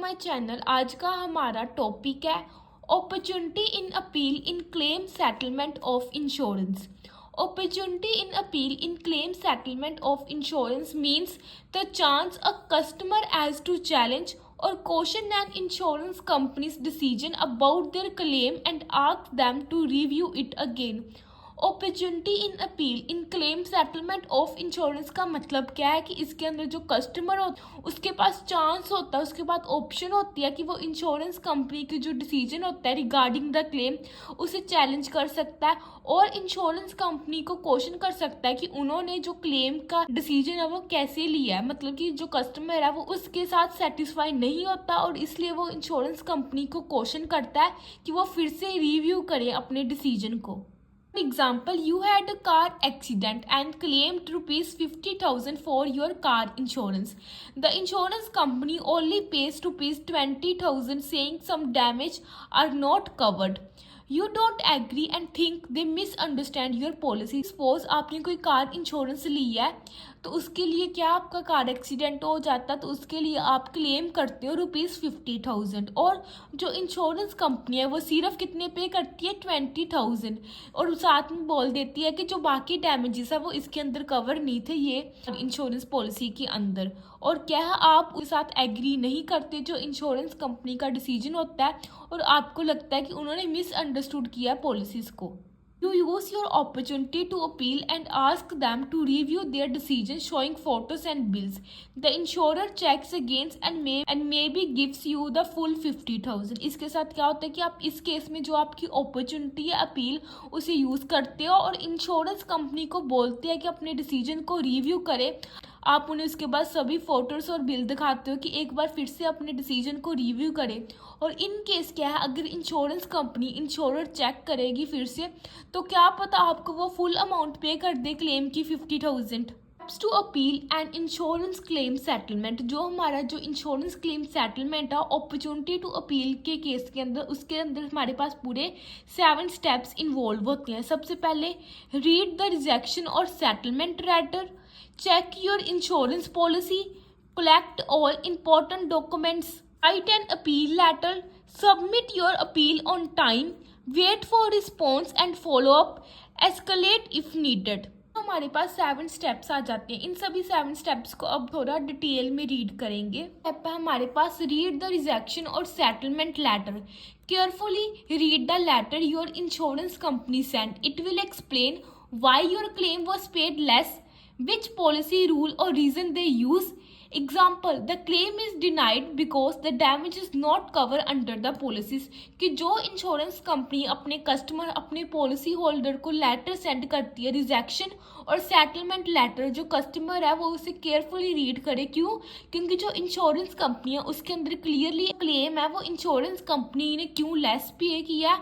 My channel. आज का हमारा टॉपिक है opportunity in appeal in claim settlement of insurance. Opportunity in appeal in claim settlement of insurance means the chance a customer has to challenge or caution an insurance company's decision about their claim and ask them to review it again. Opportunity in appeal in claim settlement of insurance का मतलब क्या है कि इसके अंदर जो customer हो उसके पास चांस होता है, उसके बाद ऑप्शन होती है कि वो इंश्योरेंस कंपनी की जो डिसीजन होता है रिगार्डिंग द क्लेम उसे चैलेंज कर सकता है और इंश्योरेंस कंपनी को क्वेश्चन कर सकता है कि उन्होंने जो क्लेम का डिसीजन है वो कैसे लिया है। मतलब कि जो कस्टमर है वो उसके साथ सेटिस्फाई नहीं होता और इसलिए वो इंश्योरेंस कंपनी को क्वेश्चन करता है कि वो फिर से रिव्यू करे अपने डिसीजन को। For example, you had a car accident and claimed rupees 50,000 for your car insurance. The insurance company only pays rupees 20,000 saying some damage are not covered. You don't agree and think they misunderstand your policy. Suppose आपने कोई car insurance लिया है तो उसके लिए क्या आपका car accident हो जाता तो उसके लिए आप क्लेम करते हो ₹50,000 और जो इंश्योरेंस कंपनी है वो सिर्फ कितने पे करती है 20,000 और साथ में बोल देती है कि जो बाकी डैमेजेस है वो इसके अंदर कवर नहीं थे ये इंश्योरेंस पॉलिसी के अंदर। और क्या आप उसके साथ एग्री नहीं करते जो इंश्योरेंस कंपनी का डिसीजन होता है और आपको लगता है कि उन्होंने मिसअंडरस्टूड किया पॉलिसीज को। You use your opportunity to appeal and ask them to review their decision showing photos and bills. The insurer checks against and maybe gives you the full 50,000. इसके साथ क्या होता है कि आप इस केस में जो आपकी अपॉर्चुनिटी है अपील उसे यूज़ करते हो और इंश्योरेंस कंपनी को बोलते हैं कि अपने डिसीजन को रिव्यू करे। आप उन्हें उसके बाद सभी फोटोज और बिल दिखाते हो कि एक बार फिर से अपने डिसीजन को रिव्यू करें। और इन केस क्या है अगर इंश्योरेंस कंपनी इंश्योरर चेक करेगी फिर से तो क्या पता आपको वो फुल अमाउंट पे कर दे क्लेम की 50,000। To appeal and insurance claim settlement जो हमारा जो इंश्योरेंस क्लेम सेटलमेंट है अपॉर्चुनिटी टू अपील के केस के अंदर उसके अंदर हमारे पास पूरे 7 स्टेप्स इन्वॉल्व होते हैं। सबसे पहले रीड द रिजेक्शन और settlement letter, check your insurance policy, collect all important documents, write an appeal letter, submit your appeal on time, wait for response and follow up, escalate if needed। हमारे पास 7 steps आ जाते हैं। इन सभी 7 steps को अब थोड़ा detail में read करेंगे। Step है हमारे पास रीड द रिजेक्शन और settlement letter. Carefully read the letter your insurance company sent. It will explain why your claim was paid less, which policy rule or reason they use. Example, the claim is denied because the damage is not covered under the policies। कि जो insurance company अपने customer अपने policy holder को letter send करती है rejection और settlement letter जो customer है वो उसे केयरफुली रीड करे। क्यों? क्योंकि जो इंश्योरेंस कंपनी है उसके अंदर क्लियरली क्लेम है वो इंश्योरेंस कंपनी ने क्यों लेस पे किया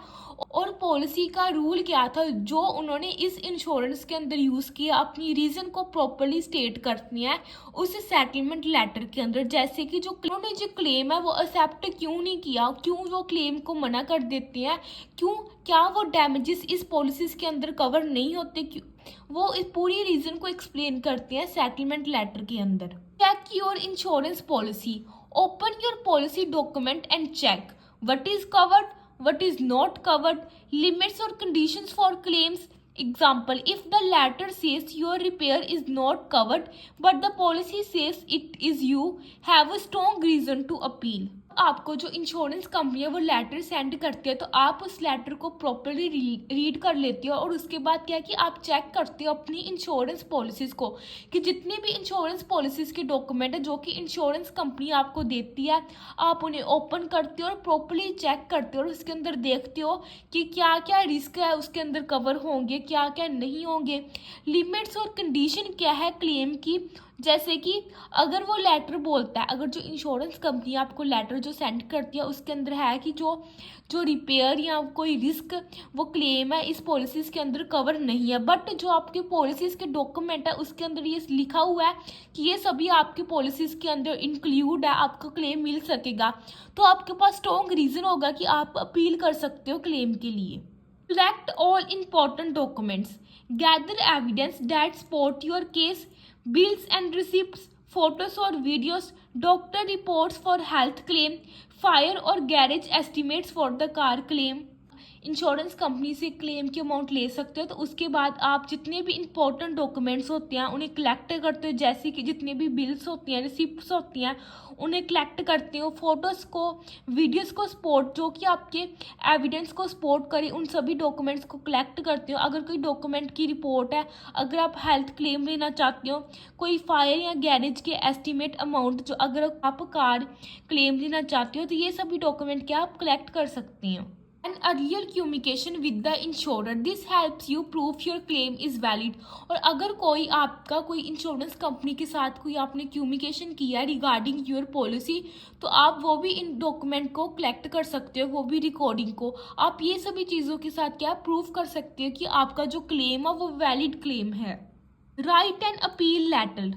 और पॉलिसी का रूल क्या था जो उन्होंने इस इंश्योरेंस के अंदर यूज़ किया अपनी रीज़न को प्रॉपरली स्टेट करती है उस सेटलमेंट लेटर के अंदर। जैसे कि जो उन्होंने जो क्लेम है वो एक्सेप्ट क्यों नहीं किया, क्यों वो क्लेम को मना कर देते हैं, क्यों क्या वो डैमेजेस इस पॉलिसीज के अंदर कवर नहीं होते, क्यों वो इस पूरी रीज़न को एक्सप्लेन करते हैं सेटलमेंट लेटर के अंदर। Check your insurance policy, open your policy document and check what is covered, what is not covered, limits or conditions for claims. Example, if the letter says your repair is not covered but the policy says it is, you have a strong reason to appeal। आपको जो insurance company है वो letter send करती है तो आप उस letter को प्रॉपरली रीड कर लेते हो और उसके बाद क्या है कि आप चेक करते हो अपनी इंश्योरेंस पॉलिसीज़ को कि जितनी भी इंश्योरेंस पॉलिसीज़ के डॉक्यूमेंट है जो कि इंश्योरेंस कंपनी आपको देती है आप उन्हें ओपन करते हो और प्रॉपरली चेक करते हो और उसके अंदर देखते हो कि क्या क्या रिस्क है उसके अंदर कवर होंगे क्या क्या नहीं होंगे। लिमिट्स और कंडीशन क्या है क्लेम की, जैसे कि अगर वो लेटर बोलता है अगर जो इंश्योरेंस कंपनी आपको लेटर जो सेंड करती है उसके अंदर है कि जो रिपेयर या कोई रिस्क वो क्लेम है इस पॉलिसीज के अंदर कवर नहीं है बट जो आपके पॉलिसीज के डॉक्यूमेंट है उसके अंदर ये लिखा हुआ है कि ये सभी आपकी पॉलिसीज के अंदर इंक्लूड है, आपको क्लेम मिल सकेगा तो आपके पास स्ट्रॉन्ग रीज़न होगा कि आप अपील कर सकते हो क्लेम के लिए। Collect all important documents, gather evidence that support your case, bills and receipts, photos और videos, doctor reports for health claim, fire और garage estimates for the car claim. Insurance company से claim की amount ले सकते हो। तो उसके बाद आप जितने भी इंपॉर्टेंट डॉक्यूमेंट्स होते हैं उन्हें कलेक्ट करते हो, जैसे कि जितने भी बिल्स होती हैं, रिसिप्ट्स होती हैं, उन्हें कलेक्ट करते हो। फोटोज़ को, वीडियोस को सपोर्ट, जो कि आपके एविडेंस को सपोर्ट करे, उन सभी डॉक्यूमेंट्स को कलेक्ट करते हो। अगर कोई डॉक्यूमेंट की रिपोर्ट है, अगर आप हेल्थ क्लेम लेना चाहते हो, कोई फायर या गैरेज के एस्टिमेट अमाउंट, जो अगर आप कार क्लेम लेना चाहते हो, तो ये सभी डॉक्यूमेंट क्या आप कलेक्ट कर सकते हो। An earlier communication with the insurer, this helps you prove your claim is valid। और अगर कोई आपका कोई इंश्योरेंस कंपनी के साथ कोई आपने कम्युनिकेशन किया रिगार्डिंग योर पॉलिसी, तो आप वो भी इन डॉक्यूमेंट को कलेक्ट कर सकते हो, वो भी रिकॉर्डिंग को आप ये सभी चीज़ों के साथ क्या प्रूव कर सकते हो कि आपका जो क्लेम है वो वैलिड क्लेम है। Write an appeal letter,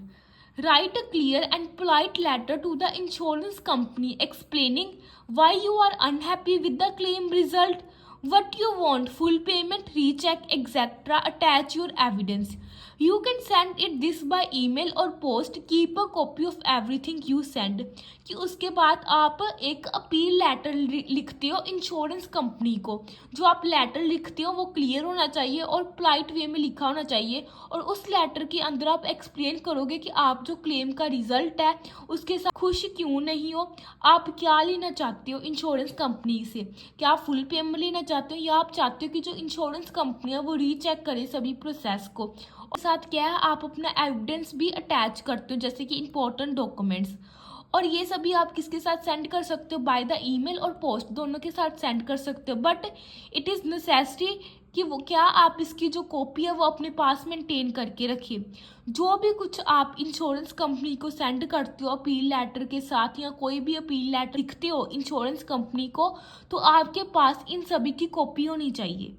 write a clear and polite letter to the insurance company explaining why you are unhappy with the claim result, what you want, full payment, recheck, etc. Attach your evidence. You can send it this by email or post. Keep a copy of everything you send। कि उसके बाद आप एक appeal letter लिखते हो insurance company को। जो आप लेटर लिखते हो वो क्लियर होना चाहिए और पोलाइट वे में लिखा होना चाहिए, और उस लेटर के अंदर आप एक्सप्लेन करोगे कि आप जो क्लेम का रिजल्ट है उसके साथ खुश क्यों नहीं हो, आप क्या लेना चाहते हो इंश्योरेंस कंपनी से, क्या आप फुल पेमेंट लेना चाहते हो या आप चाहते हो कि जो इंश्योरेंस कंपनी है वो रीचेक करे सभी प्रोसेस को। और साथ क्या है, आप अपना एविडेंस भी अटैच करते हो, जैसे कि इंपॉर्टेंट डॉक्यूमेंट्स। और ये सभी आप किसके साथ सेंड कर सकते हो, बाय द ईमेल और पोस्ट, दोनों के साथ सेंड कर सकते हो। बट इट इज़ नेसेसरी कि वो क्या आप इसकी जो कॉपी है वो अपने पास मेंटेन करके रखिए। जो भी कुछ आप इंश्योरेंस कंपनी को सेंड करते हो अपील लेटर के साथ, या कोई भी अपील लेटर लिखते हो इंश्योरेंस कंपनी को, तो आपके पास इन सभी की कॉपी होनी चाहिए।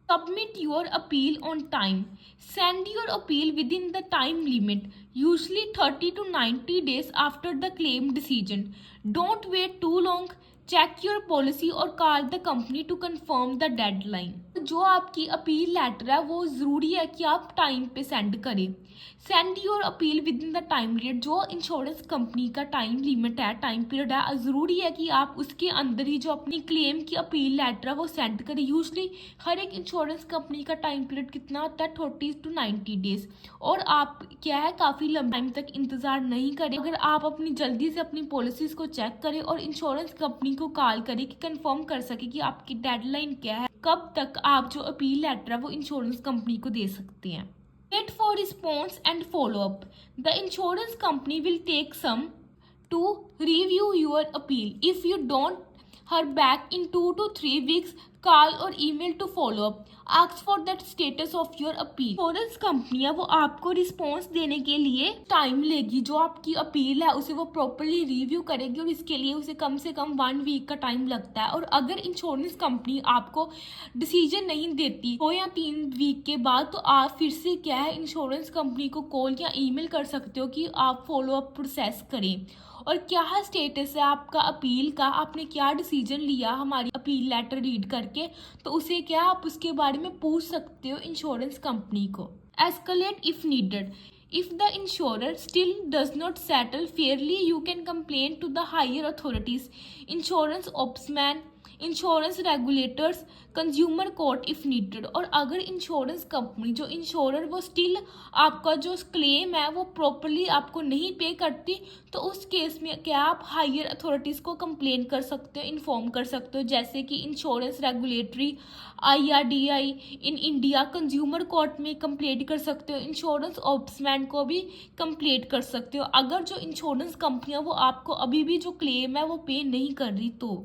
Submit your appeal on time. Send your appeal within the time limit, usually 30 to 90 days after the claim decision. Don't wait too long. Check your policy or call the company to confirm the deadline। जो आपकी appeal letter है वो ज़रूरी है कि आप time पे send करें। Send your appeal with in the time limit, जो इंश्योरेंस कंपनी का टाइम लिमिट है, टाइम पीरियड है, ज़रूरी है कि आप उसके अंदर ही जो अपनी क्लेम की अपील लेटर है वो सेंड करें। यूजली हर एक इंश्योरेंस कंपनी का टाइम पीरियड कितना होता है, 30 to 90 डेज। और आप क्या है काफ़ी लंबे टाइम तक इंतज़ार नहीं करें। अगर आप अपनी जल्दी से अपनी पॉलिसीज़ को चेक करें और इंश्योरेंस कंपनी को कॉल करें कि कंफर्म कर सके कि आपकी डेडलाइन क्या है, कब तक आप जो अपील लेटर है वो इंश्योरेंस कंपनी को दे सकते हैं। Wait for response and follow up. The insurance company will take some to review your appeal. If you don't hear back in 2 to 3 weeks, call or email to follow up. Ask for that status of your appeal. Insurance company है वो आपको response देने के लिए time लेगी। जो आपकी appeal है उसे वो प्रॉपरली रिव्यू करेगी और इसके लिए उसे कम से कम 1 वीक का टाइम लगता है। और अगर इंश्योरेंस कंपनी आपको डिसीजन नहीं देती हो या 3 वीक के बाद, तो आप फिर से क्या है इंश्योरेंस कंपनी को कॉल या ईमेल कर सकते हो कि आप फॉलो अप प्रोसेस करें और क्या है स्टेटस है आपका अपील का, आपने क्या डिसीजन लिया हमारी अपील लेटर रीड करके। तो उसे क्या आप उसके बारे में पूछ सकते हो इंश्योरेंस कंपनी को। Escalate if needed. If the insurer still does not settle fairly, you can complain to the higher authorities, insurance ombudsman, insurance regulators, consumer court if needed. और अगर इंश्योरेंस कंपनी जो इंश्योरर वो still आपका जो claim है वो properly आपको नहीं पे करती, तो उस केस में क्या आप हायर अथॉरिटीज़ को कंप्लेन कर सकते हो, इन्फॉर्म कर सकते हो, जैसे कि insurance regulatory IRDAI in India, consumer court में कंप्लेंट कर सकते हो, इंश्योरेंस ऑम्बुड्समैन को भी कंप्लेंट कर सकते हो अगर जो इंश्योरेंस कंपनियां वो आपको अभी भी जो क्लेम है वो पे नहीं कर रही तो।